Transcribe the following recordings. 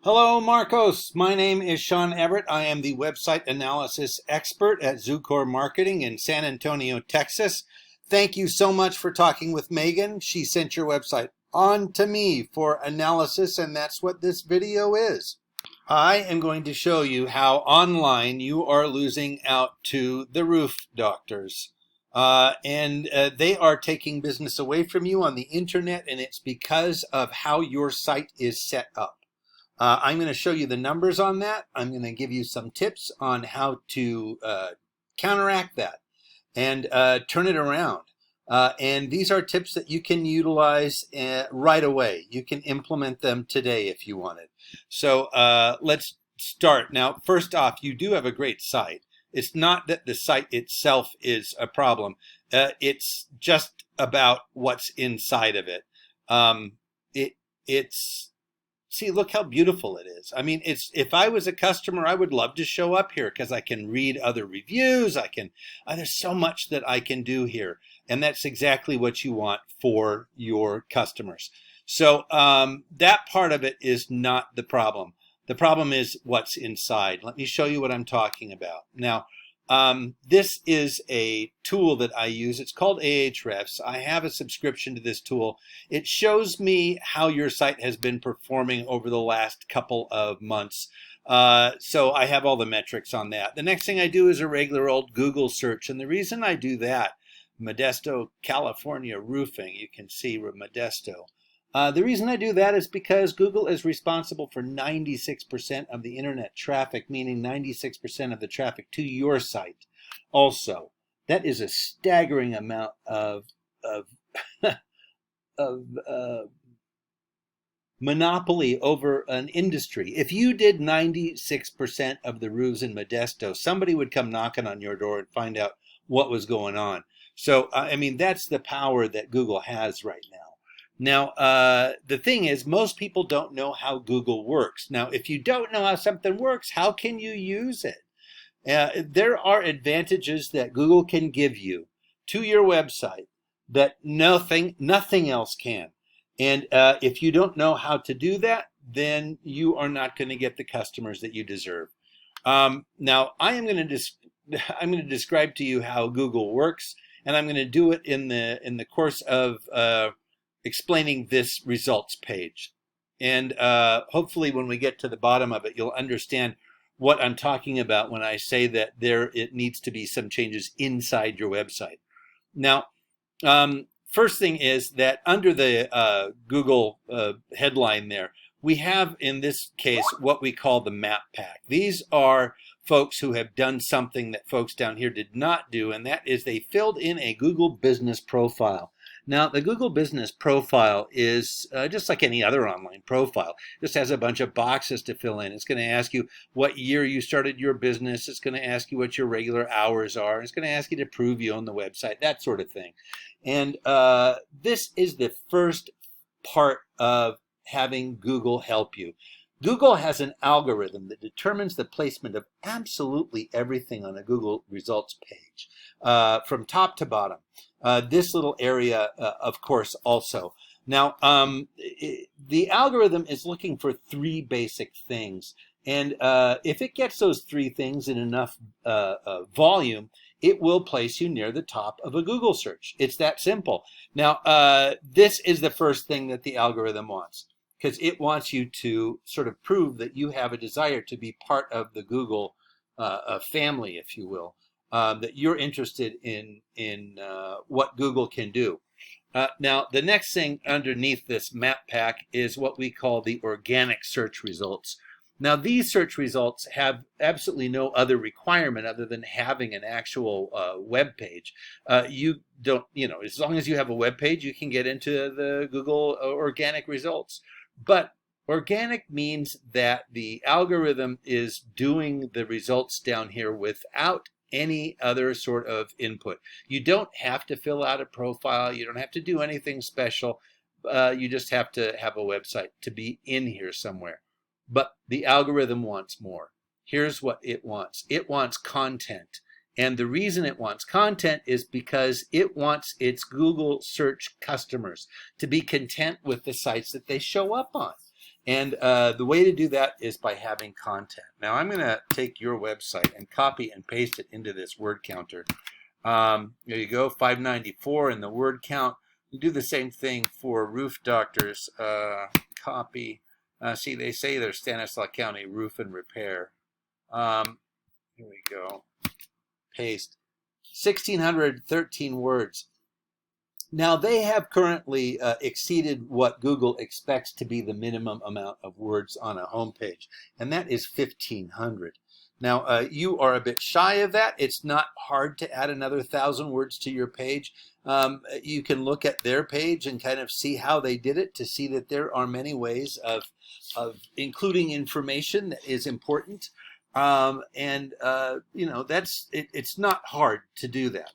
Hello, Marcos. My name is Sean Everett. I am the website analysis expert at Zucor Marketing in San Antonio, Texas. Thank you so much for talking with Megan. She sent your website on to me for analysis, and that's what this video is. I am going to show you how online you are losing out to the roof doctors. They are taking business away from you on the internet, and it's because of how your site is set up. I'm going to show you the numbers on that. I'm going to give you some tips on how to counteract that and turn it around. And these are tips that you can utilize right away. You can implement them today if you wanted. So let's start. Now, first off, you do have a great site. It's not that the site itself is a problem. It's just about what's inside of it. See, look how beautiful it is. I mean, if I was a customer, I would love to show up here because I can read other reviews. There's so much that I can do here. And that's exactly what you want for your customers. So that part of it is not the problem. The problem is what's inside. Let me show you what I'm talking about. Now, this is a tool that I use. It's called Ahrefs. I have a subscription to this tool. It shows me how your site has been performing over the last couple of months. So I have all the metrics on that. The next thing I do is a regular old Google search. And the reason I do that, Modesto, California roofing, you can see Modesto. The reason I do that is because Google is responsible for 96% of the internet traffic, meaning 96% of the traffic to your site. Also, that is a staggering amount of monopoly over an industry. If you did 96% of the roofs in Modesto, somebody would come knocking on your door and find out what was going on. So, I mean, that's the power that Google has right now. Now, the thing is, most people don't know how Google works. Now, if you don't know how something works, how can you use it? There are advantages that Google can give you to your website that nothing else can. And if you don't know how to do that, then you are not going to get the customers that you deserve. Now, I'm going to describe to you how Google works, and I'm going to do it in the course of explaining this results page. And hopefully when we get to the bottom of it, you'll understand what I'm talking about when I say that it needs to be some changes inside your website. Now, first thing is that under the Google headline there, we have in this case what we call the map pack. These are folks who have done something that folks down here did not do, and that is they filled in a Google business profile. Now, the Google Business Profile is just like any other online profile. It just has a bunch of boxes to fill in. It's going to ask you what year you started your business. It's going to ask you what your regular hours are. It's going to ask you to prove you own the website, that sort of thing. And this is the first part of having Google help you. Google has an algorithm that determines the placement of absolutely everything on a Google results page, from top to bottom. This little area, of course, also. Now, the algorithm is looking for three basic things. And if it gets those three things in enough volume, it will place you near the top of a Google search. It's that simple. Now, this is the first thing that the algorithm wants, because it wants you to sort of prove that you have a desire to be part of the Google family, if you will. That you're interested in what Google can do. Now, the next thing underneath this map pack is what we call the organic search results. Now, these search results have absolutely no other requirement other than having an actual web page. You don't, as long as you have a web page, you can get into the Google organic results. But organic means that the algorithm is doing the results down here without any other sort of input. You don't have to fill out a profile. You don't have to do anything special. You just have to have a website to be in here somewhere. But the algorithm wants more. Here's what it wants. It wants content. And the reason it wants content is because it wants its Google search customers to be content with the sites that they show up on. And the way to do that is by having content. Now I'm going to take your website and copy and paste it into this word counter. There you go, 594 in the word count. You do the same thing for Roof Doctors. Copy. See, they say they're Stanislaus County Roof and Repair. Here we go. Paste. 1,613 words. Now, they have currently exceeded what Google expects to be the minimum amount of words on a homepage, and that is 1,500. Now, you are a bit shy of that. It's not hard to add another 1,000 words to your page. You can look at their page and kind of see how they did it to see that there are many ways of including information that is important. You know, it's not hard to do that.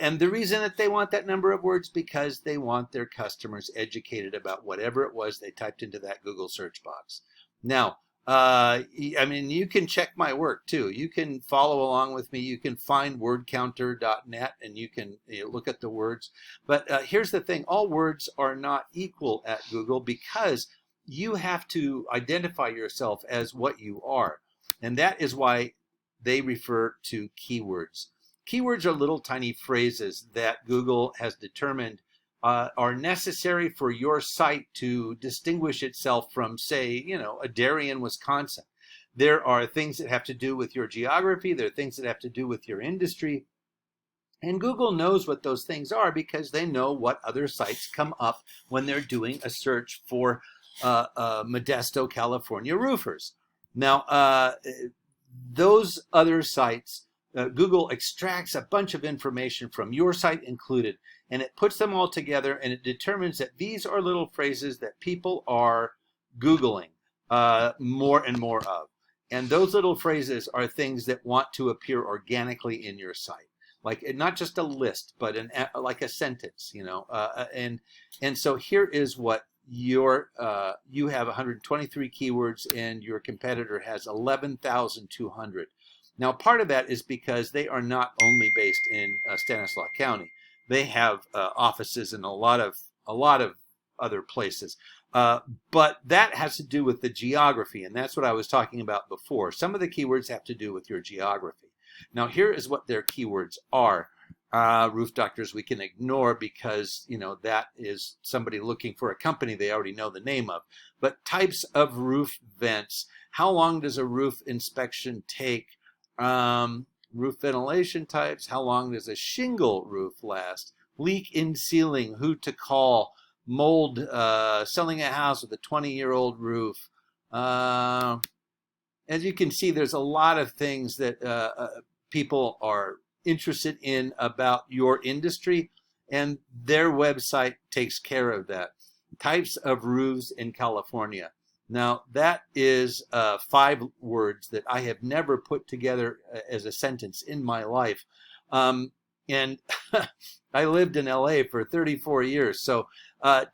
And the reason that they want that number of words, because they want their customers educated about whatever it was they typed into that Google search box. Now, I mean, you can check my work too. You can follow along with me. You can find wordcounter.net and you can look at the words. But here's the thing. All words are not equal at Google because you have to identify yourself as what you are. And that is why they refer to keywords. Keywords are little tiny phrases that Google has determined are necessary for your site to distinguish itself from, say, you know, a dairy in Wisconsin. There are things that have to do with your geography. There are things that have to do with your industry. And Google knows what those things are because they know what other sites come up when they're doing a search for Modesto, California roofers. Now, those other sites, Google extracts a bunch of information from your site included, and it puts them all together, and it determines that these are little phrases that people are Googling more and more of. And those little phrases are things that want to appear organically in your site, like not just a list, but like a sentence, you know. And so here is what you have 123 keywords and your competitor has 11,200. Now, part of that is because they are not only based in Stanislaus County. They have offices in a lot of other places. But that has to do with the geography, and that's what I was talking about before. Some of the keywords have to do with your geography. Now, here is what their keywords are. Roof Doctors we can ignore because, you know, that is somebody looking for a company they already know the name of. But types of roof vents. How long does a roof inspection take? Roof ventilation types. How long does a shingle roof last? Leak in ceiling. Who to call? Mold. Selling a house with a 20-year-old roof. As you can see, there's a lot of things that people are interested in about your industry, and their website takes care of that. Types of roofs in California. Now, that is 5 words that I have never put together as a sentence in my life. And I lived in LA for 34 years. So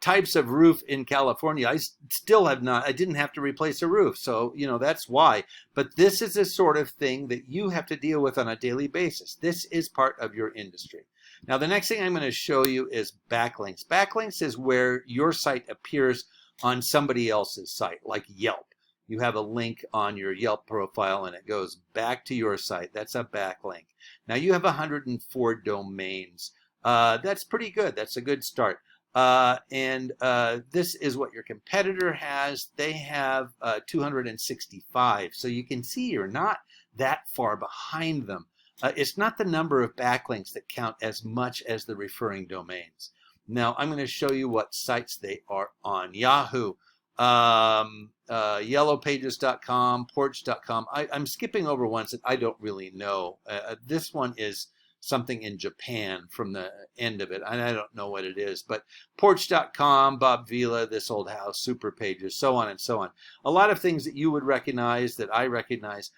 types of roof in California, I still have not, I didn't have to replace a roof. So, you know, that's why. But this is the sort of thing that you have to deal with on a daily basis. This is part of your industry. Now, the next thing I'm going to show you is backlinks. Backlinks is where your site appears on somebody else's site, like Yelp. You have a link on your Yelp profile and it goes back to your site. That's a backlink. Now you have 104 domains. That's pretty good. That's a good start. This is what your competitor has. They have 265. So you can see you're not that far behind them. It's not the number of backlinks that count as much as the referring domains. Now I'm going to show you what sites they are on. Yahoo, yellowpages.com, porch.com. I'm skipping over ones that I don't really know. This one is something in Japan from the end of it, and I don't know what it is, but porch.com, Bob Vila, This Old House, Super Pages, so on and so on. A lot of things that you would recognize, that I recognize,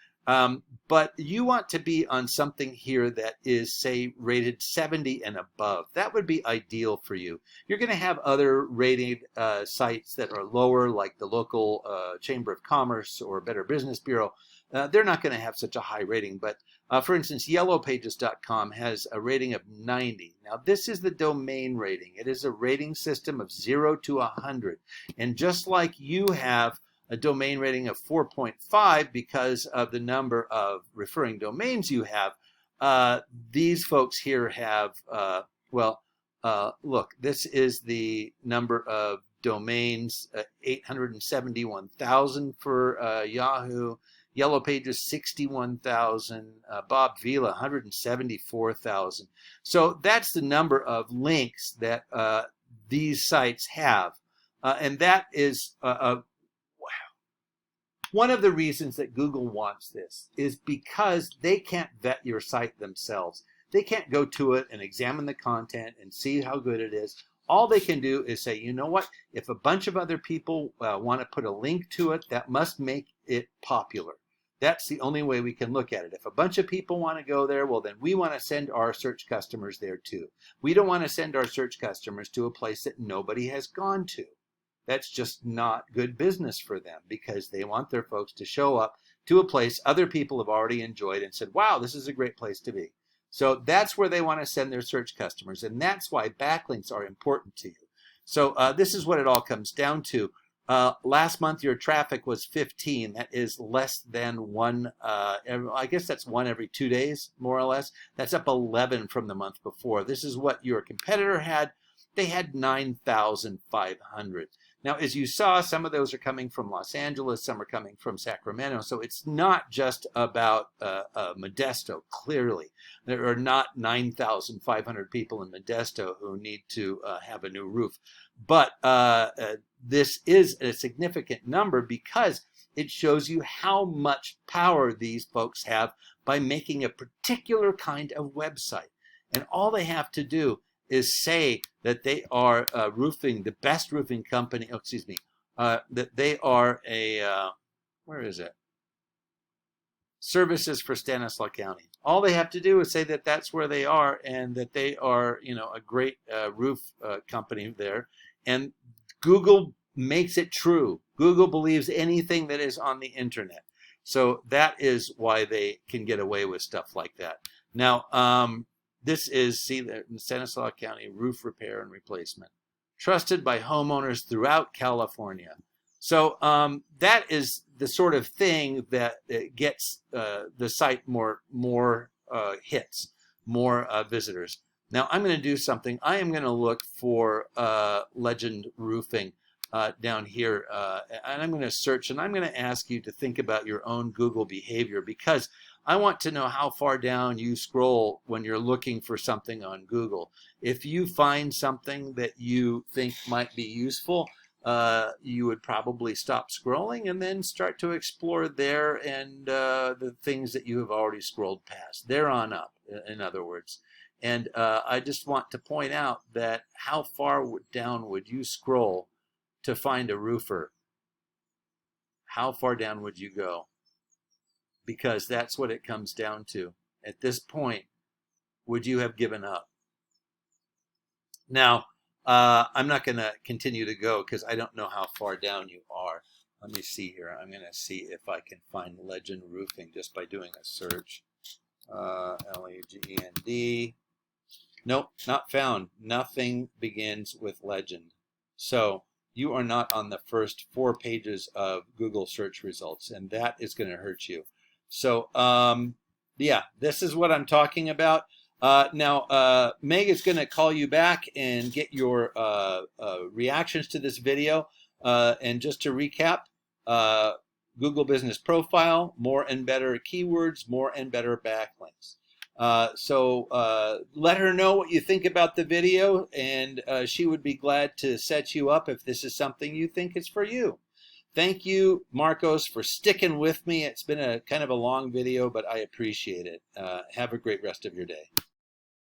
but you want to be on something here that is, say, rated 70 and above. That would be ideal for you. You're going to have other rated sites that are lower, like the local Chamber of Commerce or Better Business Bureau. They're not going to have such a high rating, but for instance, yellowpages.com has a rating of 90. Now, this is the domain rating. It is a rating system of 0 to 100. And just like you have a domain rating of 4.5 because of the number of referring domains you have. These folks here have, look, this is the number of domains, 871,000 for Yahoo. Yellow Pages, 61,000. Bob Vila, 174,000. So that's the number of links that these sites have. And that is one of the reasons that Google wants this is because they can't vet your site themselves. They can't go to it and examine the content and see how good it is. All they can do is say, you know what, if a bunch of other people want to put a link to it, that must make it popular. That's the only way we can look at it. If a bunch of people want to go there, well, then we want to send our search customers there too. We don't want to send our search customers to a place that nobody has gone to. That's just not good business for them because they want their folks to show up to a place other people have already enjoyed and said, wow, this is a great place to be. So that's where they want to send their search customers, and that's why backlinks are important to you. So this is what it all comes down to. Last month, your traffic was 15. That is less than one, I guess that's one every 2 days, more or less. That's up 11 from the month before. This is what your competitor had. They had 9,500. Now, as you saw, some of those are coming from Los Angeles, some are coming from Sacramento. So it's not just about Modesto, clearly. There are not 9,500 people in Modesto who need to have a new roof. But this is a significant number because it shows you how much power these folks have by making a particular kind of website. And all they have to do is say that they are roofing, the best roofing company, that they are a, where is it? Services for Stanislaus County. All they have to do is say that that's where they are and that they are, you know, a great roof company there. And Google makes it true. Google believes anything that is on the internet. So that is why they can get away with stuff like that. Now, this is, see, the Stanislaus County roof repair and replacement, trusted by homeowners throughout California. So that is the sort of thing that gets the site more hits, more visitors. Now I'm going to do something. I am going to look for Legend Roofing down here, and I'm going to search, and I'm going to ask you to think about your own Google behavior because I want to know how far down you scroll when you're looking for something on Google. If you find something that you think might be useful, you would probably stop scrolling and then start to explore there and the things that you have already scrolled past. They're on up, in other words. And I just want to point out that how far down would you scroll to find a roofer? How far down would you go? Because that's what it comes down to. At this point, would you have given up? Now, I'm not going to continue to go because I don't know how far down you are. Let me see here. I'm going to see if I can find Legend Roofing just by doing a search. Legend. Nope, not found. Nothing begins with Legend. So you are not on the first 4 pages of Google search results, and that is going to hurt you. So, yeah, this is what I'm talking about. Now, Meg is going to call you back and get your reactions to this video. And just to recap, Google Business Profile, more and better keywords, more and better backlinks. So let her know what you think about the video, and she would be glad to set you up if this is something you think is for you. Thank you, Marcos, for sticking with me. It's been a kind of a long video, but I appreciate it. Have a great rest of your day.